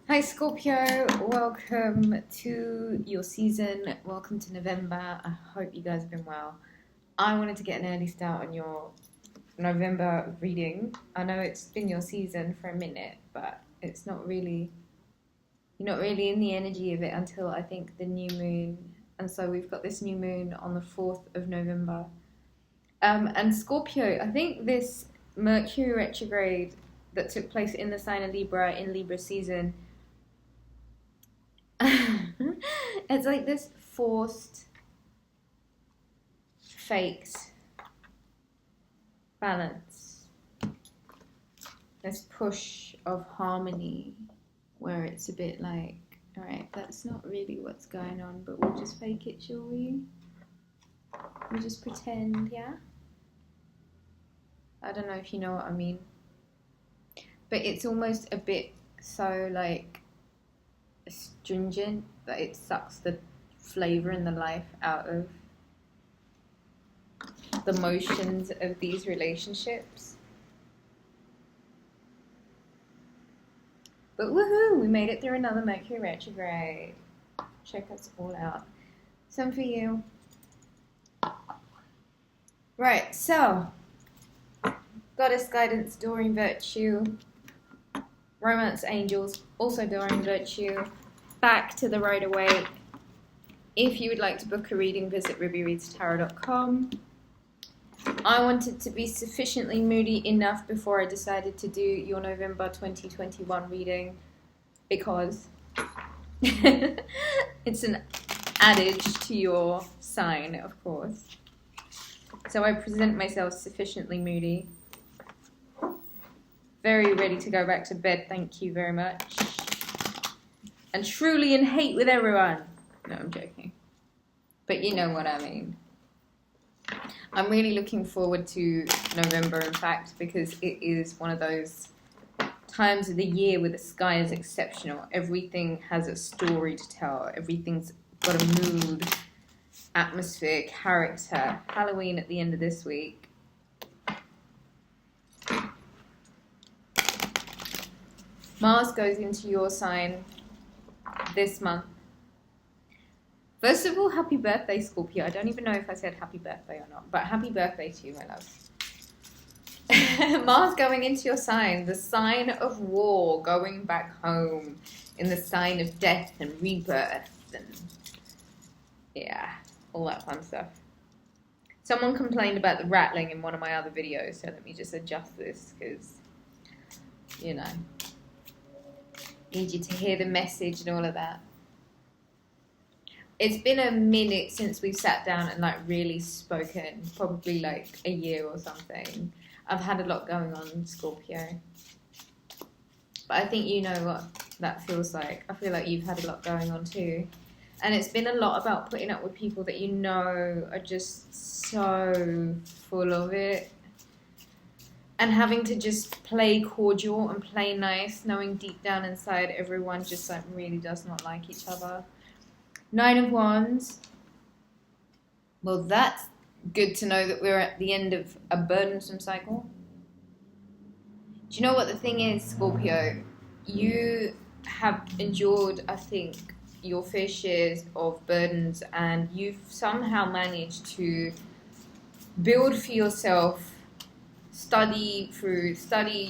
Hi Scorpio, welcome to your season, welcome to November. I hope you guys have been well. I wanted to get an early start on your November reading. I know it's been your season for a minute, but it's not really, you're not really in the energy of it until I think the new moon. And so we've got this new moon on the 4th of November. And Scorpio, I think this Mercury retrograde that took place in the sign of Libra in Libra season, it's like this forced, faked balance, this push of harmony where it's a bit like, all right, that's not really what's going on, but we'll just fake it, shall we? We'll just pretend, yeah? I don't know if you know what I mean, but it's almost a bit so like astringent that it sucks the flavor and the life out of the motions of these relationships. But woohoo, we made it through another Mercury retrograde. Check us all out. Some for you. Right, so Goddess guidance, adoring virtue. Romance angels, also adoring virtue. Back to the right away. If you would like to book a reading, visit Rubyreadstarot.com. I wanted to be sufficiently moody enough before I decided to do your November 2021 reading because it's an adage to your sign, of course. So I present myself sufficiently moody. Very ready to go back to bed, thank you very much. And truly in hate with everyone. No, I'm joking. But you know what I mean. I'm really looking forward to November, in fact, because it is one of those times of the year where the sky is exceptional. Everything has a story to tell. Everything's got a mood, atmosphere, character. Halloween at the end of this week. Mars goes into your sign this month. First of all, happy birthday, Scorpio. I don't even know if I said happy birthday or not, but happy birthday to you, my love. Mars going into your sign, the sign of war, going back home, in the sign of death and rebirth, and yeah, all that fun stuff. Someone complained about the rattling in one of my other videos, so let me just adjust this, because, you know, need you to hear the message and all of that. It's been a minute since we've sat down and like really spoken, probably like a year or something. I've had a lot going on, Scorpio. But I think you know what that feels like. I feel like you've had a lot going on too. And it's been a lot about putting up with people that you know are just so full of it. And having to just play cordial and play nice, knowing deep down inside everyone just like really does not like each other. 9 of Wands. Well, that's good to know that we're at the end of a burdensome cycle. Do you know what the thing is, Scorpio? You have endured, I think, your fair shares of burdens, and you've somehow managed to build for yourself, study,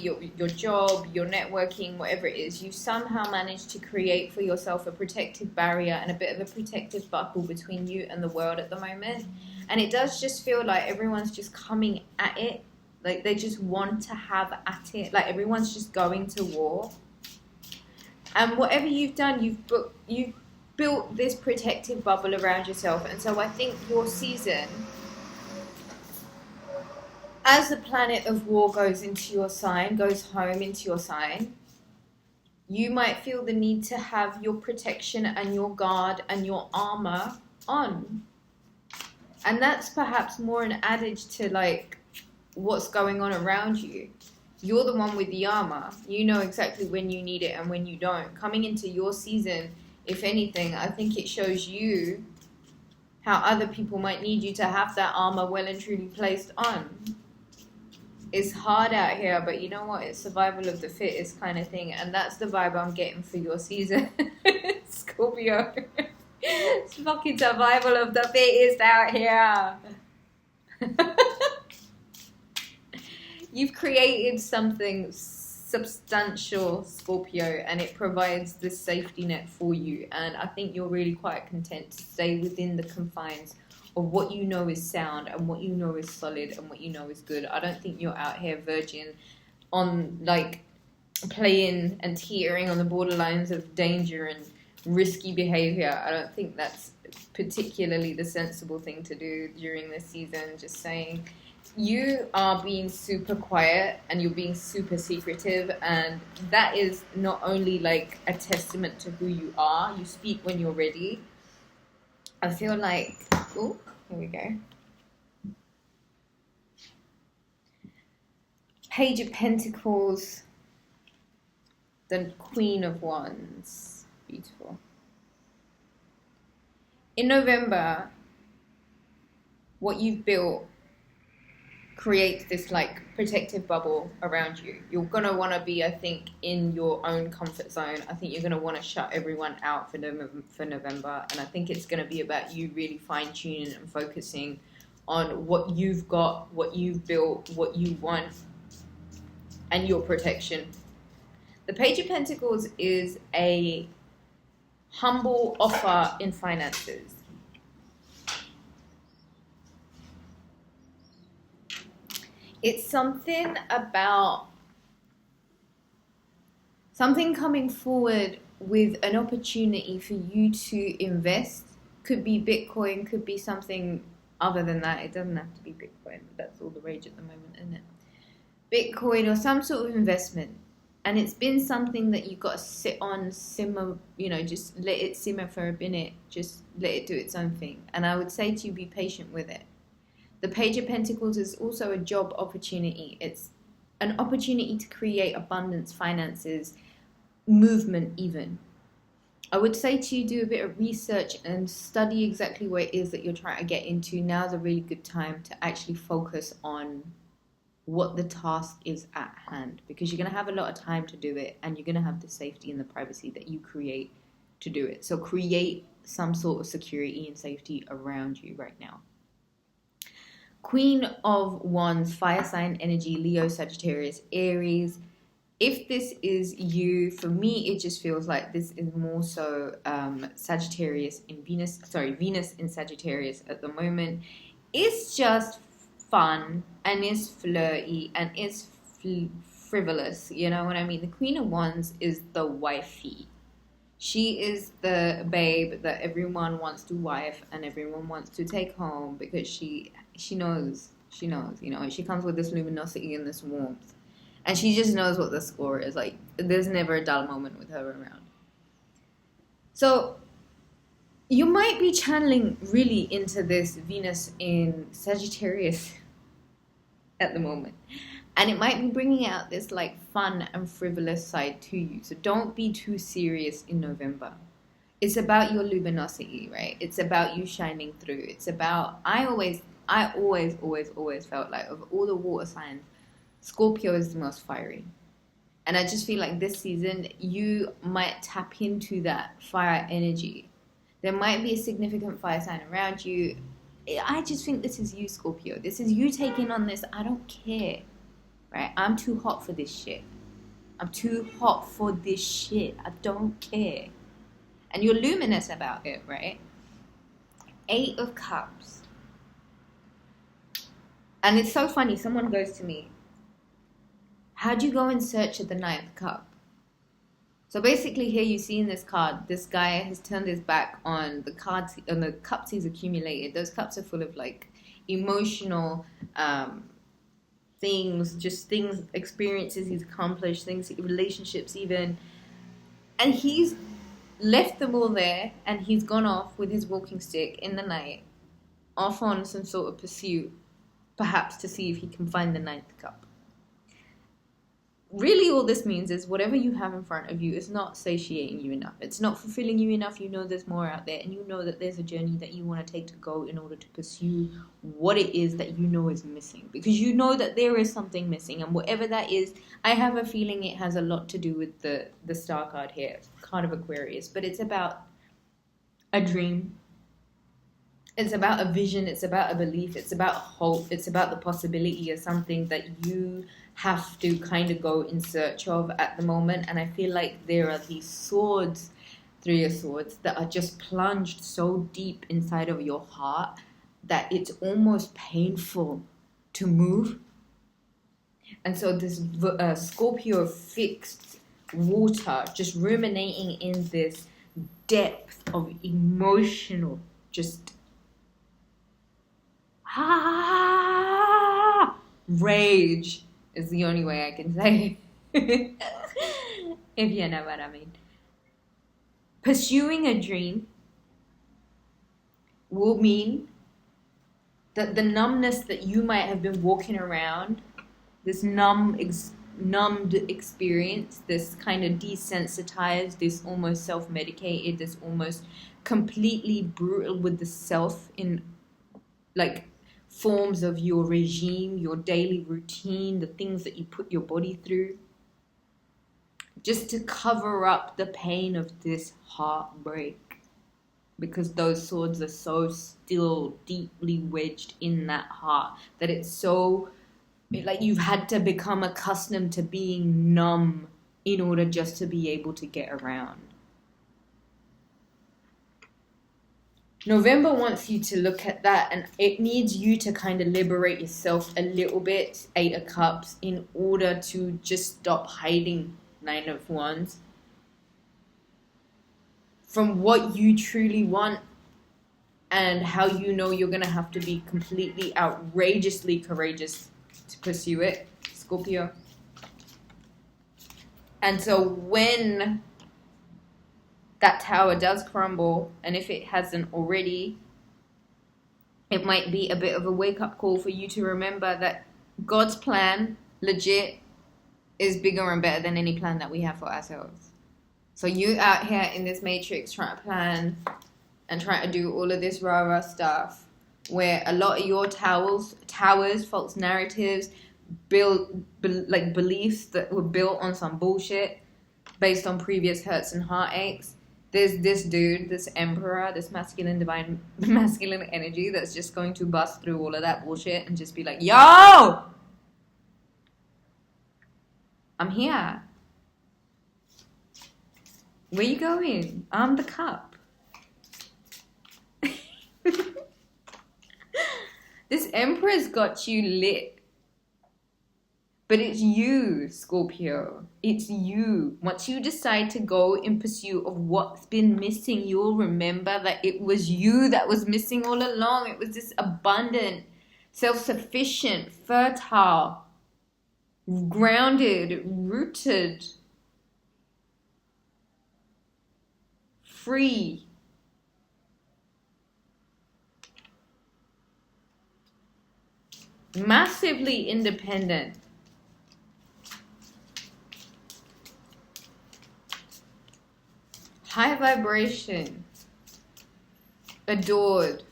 your job, your networking, whatever it is, you somehow managed to create for yourself a protective barrier and a bit of a protective bubble between you and the world at the moment. And it does just feel like everyone's just coming at it. Like they just want to have at it. Like everyone's just going to war. And whatever you've done, you've built this protective bubble around yourself. And so I think your season, as the planet of war goes into your sign, goes home into your sign, you might feel the need to have your protection and your guard and your armor on. And that's perhaps more an adage to like what's going on around you. You're the one with the armor. You know exactly when you need it and when you don't. Coming into your season, if anything, I think it shows you how other people might need you to have that armor well and truly placed on. it's hard out here, but you know what? It's survival of the fittest kind of thing, and that's the vibe I'm getting for your season, Scorpio. It's fucking survival of the fittest out here. You've created something substantial, Scorpio, and it provides this safety net for you, and I think you're really quite content to stay within the confines of what you know is sound and what you know is solid and what you know is good. I don't think you're out here virgin on like playing and teetering on the borderlines of danger and risky behavior. I don't think that's particularly the sensible thing to do during this season. Just saying, you are being super quiet and you're being super secretive, and that is not only like a testament to who you are. You speak when you're ready. I feel like, oh, here we go. Page of Pentacles, the Queen of Wands. Beautiful. In November, what you've built creates this like protective bubble around you. You're gonna want to be, I think, in your own comfort zone. I think you're gonna want to shut everyone out for November, and I think it's gonna be about you really fine-tuning and focusing on what you've got, what you've built, what you want, and your protection. The Page of Pentacles is a humble offer in finances. It's something about something coming forward with an opportunity for you to invest. Could be Bitcoin, could be something other than that. It doesn't have to be Bitcoin. That's all the rage at the moment, isn't it? Bitcoin or some sort of investment. And it's been something that you've got to sit on, simmer, just let it simmer for a minute. Just let it do its own thing. And I would say to you, be patient with it. The Page of Pentacles is also a job opportunity. It's an opportunity to create abundance, finances, movement even. I would say to you, do a bit of research and study exactly what it is that you're trying to get into. Now's a really good time to actually focus on what the task is at hand, because you're going to have a lot of time to do it, and you're going to have the safety and the privacy that you create to do it. So create some sort of security and safety around you right now. Queen of Wands, fire sign energy, Leo, Sagittarius, Aries. If this is you, for me, it just feels like this is more so Sagittarius in Venus in Sagittarius at the moment. It's just fun and it's flirty and it's frivolous. You know what I mean? The Queen of Wands is the wifey. She is the babe that everyone wants to wife and everyone wants to take home, because she knows, she comes with this luminosity and this warmth. And she just knows what the score is. Like, there's never a dull moment with her around. So, you might be channeling really into this Venus in Sagittarius at the moment. And it might be bringing out this, like, fun and frivolous side to you. So don't be too serious in November. It's about your luminosity, right? It's about you shining through. It's about, I always felt like, of all the water signs, Scorpio is the most fiery. And I just feel like this season, you might tap into that fire energy. There might be a significant fire sign around you. I just think this is you, Scorpio. This is you taking on this, I don't care, right? I'm too hot for this shit. I'm too hot for this shit. I don't care. And you're luminous about it, right? 8 of Cups. And it's so funny. Someone goes to me, how do you go in search of the 9th cup? So basically here you see in this card, this guy has turned his back on the cards, on the cups he's accumulated. Those cups are full of like emotional things, just things, experiences he's accomplished, things, relationships even. And he's left them all there, and he's gone off with his walking stick in the night, off on some sort of pursuit, perhaps to see if he can find the 9th cup. really all this means is whatever you have in front of you is not satiating you enough. It's not fulfilling you enough. You know there's more out there, and you know that there's a journey that you want to take to go in order to pursue what it is that you know is missing, because you know that there is something missing, and whatever that is, I have a feeling it has a lot to do with the star card here, card of Aquarius, but it's about a dream. It's about a vision, it's about a belief, it's about hope, it's about the possibility of something that you have to kind of go in search of at the moment. And I feel like there are these swords, 3 of Swords, that are just plunged so deep inside of your heart that it's almost painful to move. And so this Scorpio fixed water, just ruminating in this depth of emotional, just rage is the only way I can say it. If you know what I mean. Pursuing a dream will mean that the numbness that you might have been walking around, this numbed experience, this kind of desensitized, this almost self-medicated, this almost completely brutal with the self in like forms of your regime, your daily routine, the things that you put your body through, just to cover up the pain of this heartbreak, because those swords are so still deeply wedged in that heart that it's so like you've had to become accustomed to being numb in order just to be able to get around. November wants you to look at that, and it needs you to kind of liberate yourself a little bit, 8 of Cups, in order to just stop hiding, 9 of Wands, from what you truly want and how you know you're going to have to be completely outrageously courageous to pursue it, Scorpio. And so when that tower does crumble, and if it hasn't already, it might be a bit of a wake-up call for you to remember that God's plan, legit, is bigger and better than any plan that we have for ourselves. So you out here in this matrix trying to plan and trying to do all of this rah-rah stuff, where a lot of your towers, false narratives, beliefs that were built on some bullshit based on previous hurts and heartaches. There's this dude, this emperor, this masculine energy that's just going to bust through all of that bullshit and just be like, yo, I'm here. Where you going? I'm the cup. This emperor's got you lit. But it's you, Scorpio. It's you. Once you decide to go in pursuit of what's been missing, you'll remember that it was you that was missing all along. It was this abundant, self-sufficient, fertile, grounded, rooted, free, massively independent, high vibration, adored,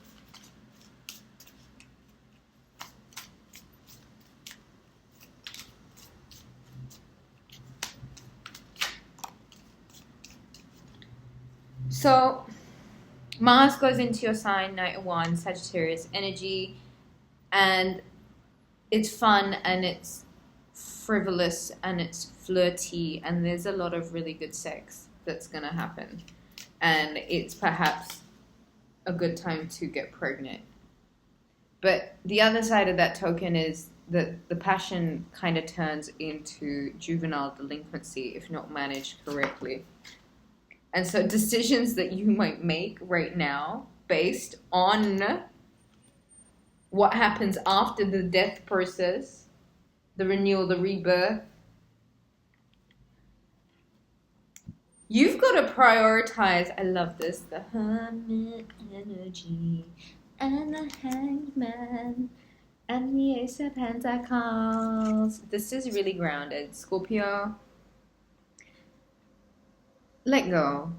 so Mars goes into your sign, Knight of Wands, Sagittarius energy, and it's fun and it's frivolous and it's flirty, and there's a lot of really good sex that's gonna happen, and it's perhaps a good time to get pregnant. But the other side of that token is that the passion kind of turns into juvenile delinquency if not managed correctly. And so decisions that you might make right now based on what happens after the death process, the renewal, the rebirth, you've got to prioritize. I love this. The Hermit energy and the Hanged Man. And the Ace of Pentacles. This is really grounded. Scorpio, let go.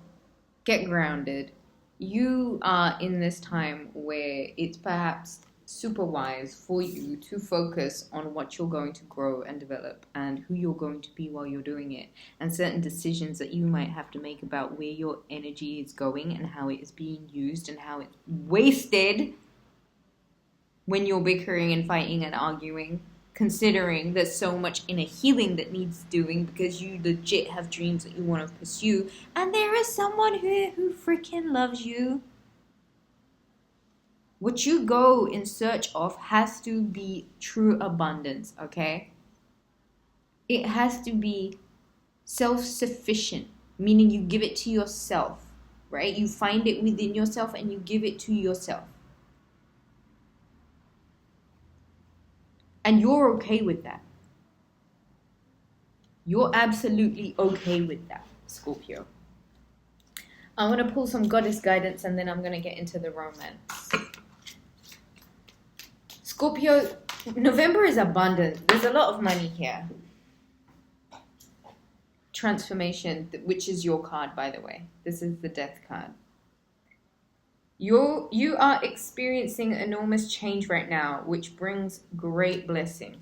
Get grounded. You are in this time where it's perhaps super wise for you to focus on what you're going to grow and develop and who you're going to be while you're doing it, and certain decisions that you might have to make about where your energy is going and how it is being used and how it's wasted when you're bickering and fighting and arguing, considering there's so much inner healing that needs doing because you legit have dreams that you want to pursue, and there is someone here who freaking loves you. What you go in search of has to be true abundance, okay? It has to be self-sufficient, meaning you give it to yourself, right? You find it within yourself and you give it to yourself. And you're okay with that. You're absolutely okay with that, Scorpio. I'm going to pull some goddess guidance and then I'm going to get into the romance. Scorpio, November is abundant. There's a lot of money here. Transformation, which is your card, by the way. This is the death card. You are experiencing enormous change right now, which brings great blessing.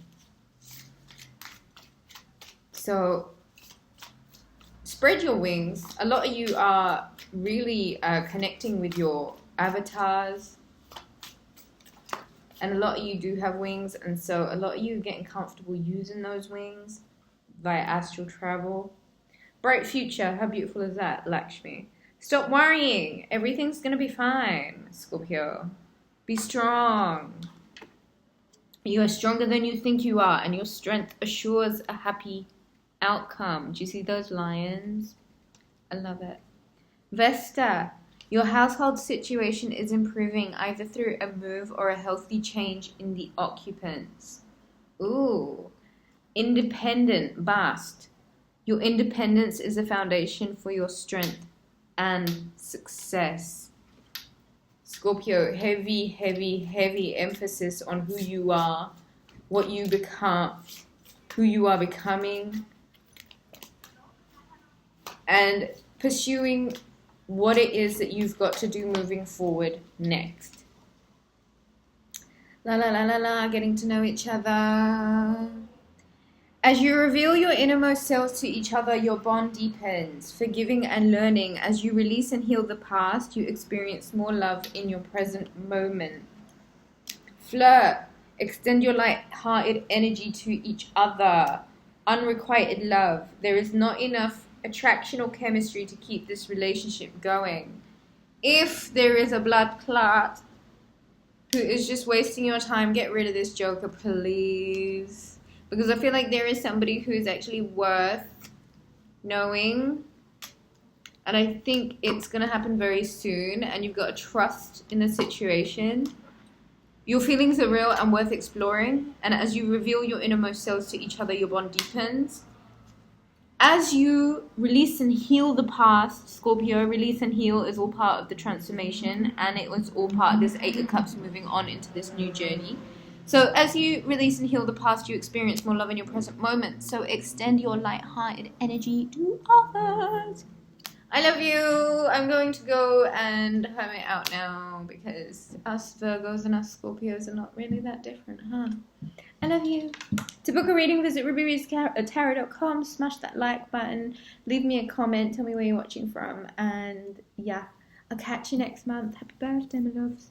So spread your wings. A lot of you are really connecting with your avatars. And a lot of you do have wings, and so a lot of you are getting comfortable using those wings via astral travel. Bright future, how beautiful is that, Lakshmi? Stop worrying. Everything's going to be fine, Scorpio. Be strong. You are stronger than you think you are, and your strength assures a happy outcome. Do you see those lions? I love it. Vesta, your household situation is improving either through a move or a healthy change in the occupants. Ooh. Independent, Bast. Your independence is a foundation for your strength and success. Scorpio, heavy, heavy, heavy emphasis on who you are, what you become, who you are becoming, and pursuing what it is that you've got to do moving forward next. La la la la la, getting to know each other. As you reveal your innermost selves to each other, your bond deepens, forgiving and learning. As you release and heal the past, you experience more love in your present moment. Flirt, extend your light-hearted energy to each other. Unrequited love. There is not enough attraction or chemistry to keep this relationship going. If there is a blood clot who is just wasting your time, get rid of this joker, please. Because I feel like there is somebody who is actually worth knowing. And I think it's going to happen very soon. And you've got to trust in the situation. Your feelings are real and worth exploring. And as you reveal your innermost selves to each other, your bond deepens. As you release and heal the past, Scorpio, release and heal is all part of the transformation, and it was all part of this Eight of Cups moving on into this new journey. So as you release and heal the past, you experience more love in your present moment. So extend your light-hearted energy to others. I love you. I'm going to go and hermit out now because us Virgos and us Scorpios are not really that different, huh? I love you. To book a reading, visit rubyreadstarot.com. Smash that like button. Leave me a comment. Tell me where you're watching from. And yeah, I'll catch you next month. Happy birthday, my loves.